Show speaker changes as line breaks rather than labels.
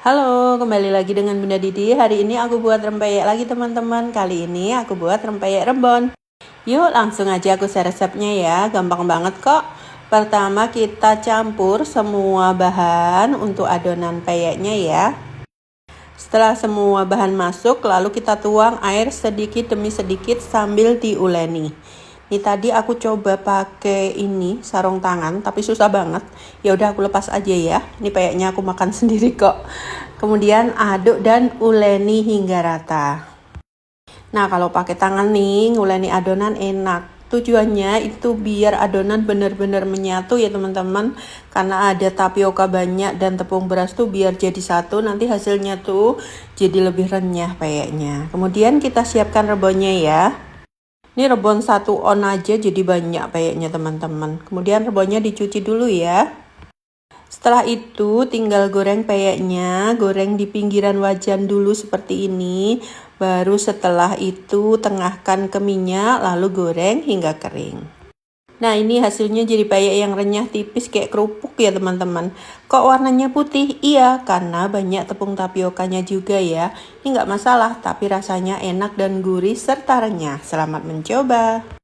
Halo, kembali lagi dengan Bunda Didi. Hari ini aku buat rempeyek lagi teman-teman. Kali ini aku buat rempeyek rebon. Yuk langsung aja aku share resepnya ya. Gampang banget kok. Pertama kita campur semua bahan untuk adonan peyeknya ya. Setelah semua bahan masuk, lalu kita tuang air sedikit demi sedikit sambil diuleni. Ini tadi aku coba pakai ini sarung tangan tapi susah banget. Ya udah aku lepas aja ya. Ini peyeknya aku makan sendiri kok. Kemudian aduk dan uleni hingga rata. Nah, kalau pakai tangan nih nguleni adonan enak. Tujuannya itu biar adonan benar-benar menyatu ya teman-teman. Karena ada tapioka banyak dan tepung beras tuh biar jadi satu. Nanti hasilnya tuh jadi lebih renyah peyeknya. Kemudian kita siapkan rebonnya ya. Ini rebon 1 on aja jadi banyak peyeknya teman-teman. Kemudian rebonnya dicuci dulu ya. Setelah itu tinggal goreng peyeknya, goreng di pinggiran wajan dulu seperti ini. Baru setelah itu tengahkan ke minyak lalu goreng hingga kering. Nah ini hasilnya jadi peyek yang renyah tipis kayak kerupuk ya teman-teman. Kok warnanya putih? Iya karena banyak tepung tapiokanya juga ya. Ini nggak masalah tapi rasanya enak dan gurih serta renyah. Selamat mencoba.